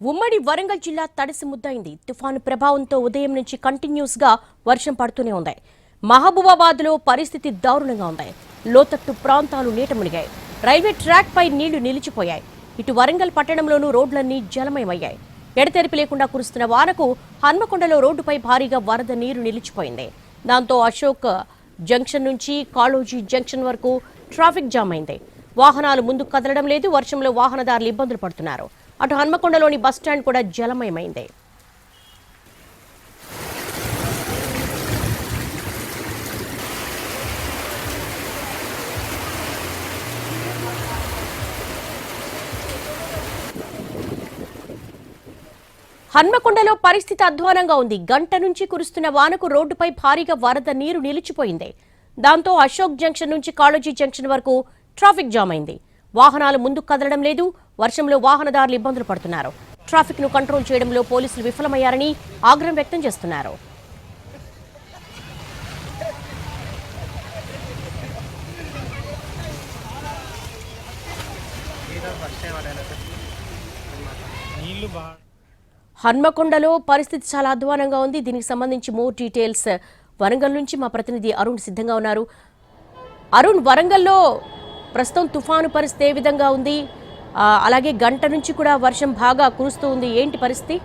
ఉమ్మడి వరంగల్ జిల్లా తడిసి ముద్దయింది. తుఫాను ప్రభావంతో ఉదయం నుంచి కంటిన్యూస్ గా వర్షం పడుతూనే ఉంది. మహబూబాబాద్ లో పరిస్థితి దారుణంగా ఉంది. లోతట్టు ప్రాంతాలు నీట మునిగాయి. రైల్వే ట్రాక్ పై నీళ్లు నిలిచిపోయాయి. ఇటు వరంగల్ పట్టణంలోనూ రోడ్లన్నీ జలమయమయ్యాయి. ఎడతెరిపి లేకుండా కురుస్తున్న వానకు హన్మకొండలో రోడ్డుపై భారీగా వరద నీరు నిలిచిపోయింది. దాంతో అశోక్ జంక్షన్ నుంచి కాళోజీ జంక్షన్ వరకు ట్రాఫిక్ జామ్ అయింది. వాహనాలు ముందుకు కదలడం లేదు. వర్షంలో వాహనదారులు ఇబ్బందులు పడుతున్నారు. అటు హన్మకొండలోని బస్టాండ్ కూడా జలమయమైంది. హన్మకొండలో పరిస్థితి అధ్వానంగా ఉంది. గంట నుంచి కురుస్తున్న వానకు రోడ్డుపై భారీగా వరద నీరు నిలిచిపోయింది. దాంతో అశోక్ జంక్షన్ నుంచి కాళోజీ జంక్షన్ వరకు ట్రాఫిక్ జామ్ అయింది. వాహనాలు ముందుకు కదలడం లేదు. వర్షంలో వాహనదారులు ఇబ్బందులు పడుతున్నారు. ట్రాఫిక్ ను కంట్రోల్ చేయడంలో పోలీసులు విఫలమయ్యారని ఆగ్రహం వ్యక్తం చేస్తున్నారు. హన్మకొండలో పరిస్థితి చాలా అధ్వానంగా ఉంది. దీనికి సంబంధించి మోర్ డీటెయిల్స్ వరంగల్ నుంచి మా ప్రతినిధి అరుణ్ సిద్ధంగా ఉన్నారు. అరుణ్, వరంగల్లో ప్రస్తుతం తుఫాను పరిస్థితి ఏ విధంగా ఉంది? అలాగే గంట నుంచి కూడా వర్షం బాగా కురుస్తూ ఉంది. ఏంటి పరిస్థితి?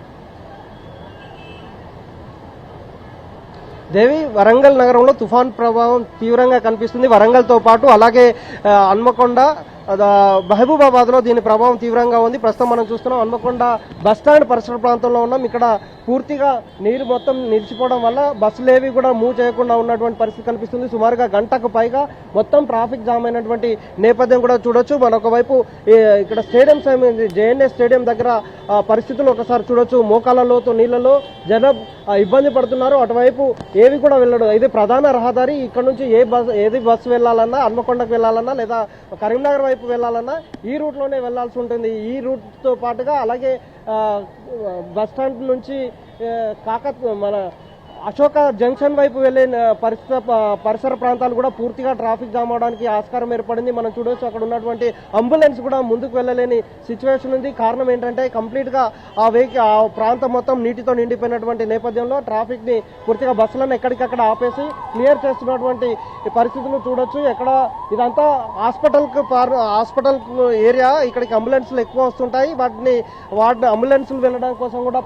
దేవి, వరంగల్ నగరంలో తుఫాన్ ప్రభావం తీవ్రంగా కనిపిస్తుంది. వరంగల్తో పాటు అలాగే హన్మకొండ, మహబూబాబాద్ లో దీని ప్రభావం తీవ్రంగా ఉంది. ప్రస్తుతం మనం చూస్తున్నాం హన్మకొండ బస్టాండ్ పరిసర ప్రాంతంలో ఉన్నాం. ఇక్కడ పూర్తిగా నీరు మొత్తం నిలిచిపోవడం వల్ల బస్సులేవి కూడా మూవ్ చేయకుండా ఉన్నటువంటి పరిస్థితి కనిపిస్తుంది. సుమారుగా గంటకు పైగా మొత్తం ట్రాఫిక్ జామ్ అయినటువంటి నేపథ్యం కూడా చూడొచ్చు. మరొక వైపు ఇక్కడ స్టేడియం జేఎన్ఏ స్టేడియం దగ్గర పరిస్థితులు ఒకసారి చూడొచ్చు. మోకాళ్ళ లోతు నీళ్లలో జనం ఇబ్బంది పడుతున్నారు. అటువైపు ఏవి కూడా వెళ్ళడం, ఇది ప్రధాన రహదారి. ఇక్కడ నుంచి ఏది బస్సు వెళ్ళాలన్నా, హన్మకొండకు వెళ్ళాలన్నా లేదా కరీంనగర్ వైపు వెళ్ళాలన్నా ఈ రూట్లోనే వెళ్లాల్సి ఉంటుంది. ఈ రూట్తో పాటుగా అలాగే బస్టాండ్ నుంచి మన అశోక జంక్షన్ వైపు వెళ్లే పరిసర ప్రాంతాలు కూడా పూర్తిగా ట్రాఫిక్ జామ్ అవడానికి ఆస్కారం ఏర్పడింది. మనం చూడవచ్చు అక్కడ ఉన్నటువంటి అంబులెన్స్ కూడా ముందుకు వెళ్ళలేని సిచ్యువేషన్ ఉంది. కారణం ఏంటంటే కంప్లీట్ గా ఆ ప్రాంతం మొత్తం నీటితో నిండిపోయినటువంటి నేపథ్యంలో ట్రాఫిక్ ని పూర్తిగా బస్సులను ఎక్కడికక్కడ ఆపేసి క్లియర్ చేస్తున్నటువంటి పరిస్థితులు చూడొచ్చు. ఎక్కడ ఇదంతా హాస్పిటల్ ఏరియా. ఇక్కడికి అంబులెన్స్లు ఎక్కువ వస్తుంటాయి. వాటిని అంబులెన్స్లు వెళ్ళడం కోసం కూడా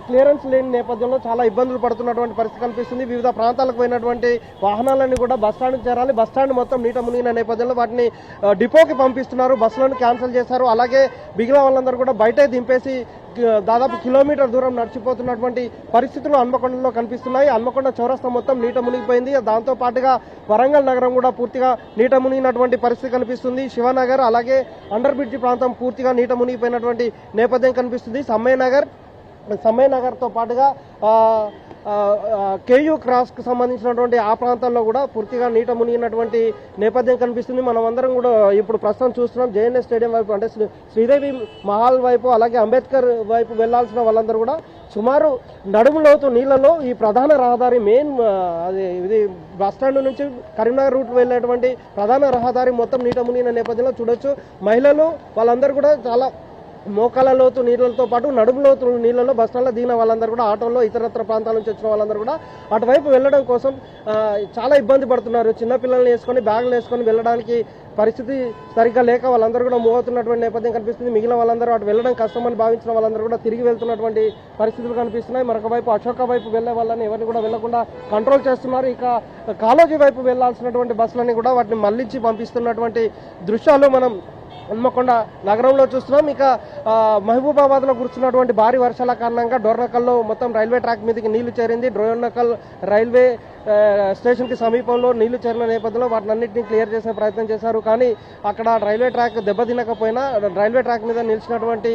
క్లియరెన్స్ లేని నేపథ్యంలో చాలా ఇబ్బందులు పడుతున్నటువంటి పరిస్థితి కనిపిస్తుంది. వివిధ ప్రాంతాలకు పోయినటువంటి వాహనాలన్నీ కూడా బస్టాండ్కి చేరాలి. బస్టాండ్ మొత్తం నీట మునిగిన నేపథ్యంలో వాటిని డిపోకి పంపిస్తున్నారు. బస్సులను క్యాన్సిల్ చేశారు. అలాగే మిగిలిన వాళ్ళందరూ కూడా బయటే దింపేసి దాదాపు కిలోమీటర్ దూరం నడిచిపోతున్నటువంటి పరిస్థితులు హన్మకొండలో కనిపిస్తున్నాయి. హన్మకొండ చౌరస్తా మొత్తం నీట మునిగిపోయింది. దాంతో పాటుగా వరంగల్ నగరం కూడా పూర్తిగా నీట మునిగినటువంటి పరిస్థితి కనిపిస్తుంది. శివనగర్ అలాగే అండర్ బ్రిడ్జి ప్రాంతం పూర్తిగా నీట మునిగిపోయినటువంటి నేపథ్యం కనిపిస్తుంది. సమ్మయ్య నగర్తో పాటుగా కేయూ క్రాస్కు సంబంధించినటువంటి ఆ ప్రాంతాల్లో కూడా పూర్తిగా నీట మునిగినటువంటి నేపథ్యం కనిపిస్తుంది. మనం అందరం కూడా ఇప్పుడు ప్రస్తుతం చూస్తున్నాం జేఎన్ఏ స్టేడియం వైపు, అంటే శ్రీదేవి మహల్ వైపు అలాగే అంబేద్కర్ వైపు వెళ్లాల్సిన వాళ్ళందరూ కూడా సుమారు నడుములోతు నీళ్లలో ఈ ప్రధాన రహదారి ఇది బస్టాండ్ నుంచి కరీంనగర్ రూట్ వెళ్ళేటువంటి ప్రధాన రహదారి మొత్తం నీట మునిగిన నేపథ్యంలో చూడొచ్చు. మహిళలు వాళ్ళందరూ కూడా చాలా మోకాళ్ళ లోతు నీళ్లతో పాటు నడుము లోతు నీళ్లలో బస్టాండ్లో దిగిన వాళ్ళందరూ కూడా ఆటోల్లో ఇతరత్ర ప్రాంతాల నుంచి వచ్చిన వాళ్ళందరూ కూడా అటువైపు వెళ్ళడం కోసం చాలా ఇబ్బంది పడుతున్నారు. చిన్నపిల్లల్ని వేసుకొని బ్యాగులు వేసుకొని వెళ్ళడానికి పరిస్థితి సరిగ్గా లేక వాళ్ళందరూ కూడా మూవ్ అవుతున్నటువంటి నేపథ్యం కనిపిస్తుంది. మిగిలిన వాళ్ళందరూ అటు వెళ్ళడం కష్టమని భావించిన వాళ్ళందరూ కూడా తిరిగి వెళ్తున్నటువంటి పరిస్థితులు కనిపిస్తున్నాయి. మరొక వైపు అశోక వైపు వెళ్లే వాళ్ళని ఎవరిని కూడా వెళ్లకుండా కంట్రోల్ చేస్తున్నారు. ఇక కాళోజీ వైపు వెళ్లాల్సినటువంటి బస్సులని కూడా వాటిని మళ్లించి పంపిస్తున్నటువంటి దృశ్యాలు మనం హన్మకొండ నగరంలో చూస్తున్నాం. ఇక మహబూబాబాద్ లో కురుస్తున్నటువంటి భారీ వర్షాల కారణంగా డోర్నకల్లో మొత్తం రైల్వే ట్రాక్ మీదకి నీళ్లు చేరింది. డోర్నకల్ రైల్వే స్టేషన్ కి సమీపంలో నీళ్లు చేరిన నేపథ్యంలో వాటినన్నింటినీ క్లియర్ చేసే ప్రయత్నం చేశారు. కానీ అక్కడ రైల్వే ట్రాక్ దెబ్బతినకపోయినా రైల్వే ట్రాక్ మీద నిలిచినటువంటి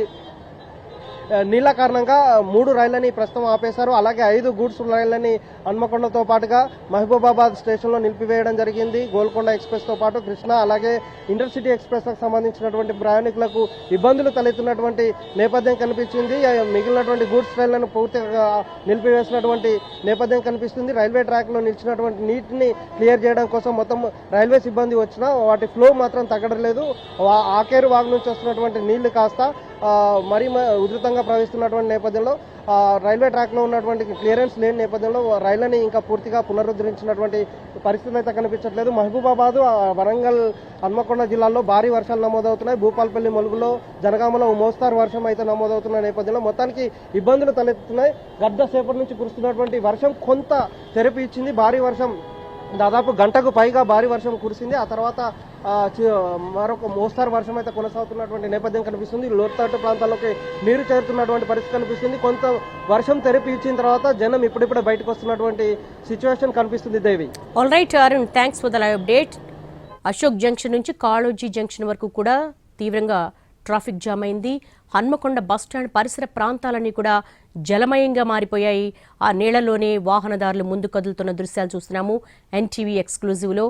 నీళ్ల కారణంగా 3 రైళ్లని ప్రస్తుతం ఆపేశారు. అలాగే 5 గూడ్స్ రైళ్లని హన్మకొండతో పాటుగా మహబూబాబాద్ స్టేషన్లో నిలిపివేయడం జరిగింది. గోల్కొండ ఎక్స్ప్రెస్తో పాటు కృష్ణ అలాగే ఇంటర్సిటీ ఎక్స్ప్రెస్కి సంబంధించినటువంటి ప్రయాణికులకు ఇబ్బందులు తలెత్తున్నటువంటి నేపథ్యం కనిపించింది. మిగిలినటువంటి గూడ్స్ రైళ్లను పూర్తిగా నిలిపివేసినటువంటి నేపథ్యం కనిపిస్తుంది. రైల్వే ట్రాక్లో నిలిచినటువంటి నీటిని క్లియర్ చేయడం కోసం మొత్తం రైల్వే సిబ్బంది వచ్చినా వాటి ఫ్లో మాత్రం తగ్గడం లేదు. ఆకేరు వాగు నుంచి వస్తున్నటువంటి నీళ్లు కాస్త ఉధృతంగా ప్రవహిస్తున్నటువంటి నేపథ్యంలో రైల్వే ట్రాక్లో ఉన్నటువంటి క్లియరెన్స్ లేని నేపథ్యంలో రైళ్లని ఇంకా పూర్తిగా పునరుద్ధరించినటువంటి పరిస్థితులు అయితే కనిపించట్లేదు. మహబూబాబాద్, వరంగల్, హన్మకొండ జిల్లాల్లో భారీ వర్షాలు నమోదవుతున్నాయి. భూపాలపల్లి, ములుగులో, జనగామలో మోస్తారు వర్షం అయితే నమోదవుతున్న నేపథ్యంలో మొత్తానికి ఇబ్బందులు తలెత్తుతున్నాయి. గడ్డ సేపటి నుంచి కురుస్తున్నటువంటి వర్షం కొంత తెరపి ఇచ్చింది. భారీ వర్షం దాదాపు గంటకు పైగా భారీ వర్షం కురిసింది. ఆ తర్వాత మరొక మోస్తారు వర్షం అయితే కొనసాగుతున్నటువంటి నేపథ్యం కనిపిస్తుంది. లోతట్టు ప్రాంతాల్లోకి నీరు చేరుతున్నటువంటి పరిస్థితి కనిపిస్తుంది. కొంత వర్షం తెరపి ఇచ్చిన తర్వాత జనం ఇప్పుడిప్పుడే బయటకు వస్తున్నటువంటి సిచ్యువేషన్ కనిపిస్తుంది. Devi. All right Arun, thanks for the live update. Ashok junction నుంచి కాళోజీ జంక్షన్ వరకు కూడా తీవ్రంగా ట్రాఫిక్ జామ్ అయింది. హన్మకొండ బస్టాండ్ పరిసర ప్రాంతాలన్నీ కూడా జలమయంగా మారిపోయాయి. ఆ నీళ్లలోనే వాహనదారులు ముందు కదులుతున్న దృశ్యాలు చూస్తున్నాము ఎన్టీవీ ఎక్స్క్లూజివ్లో.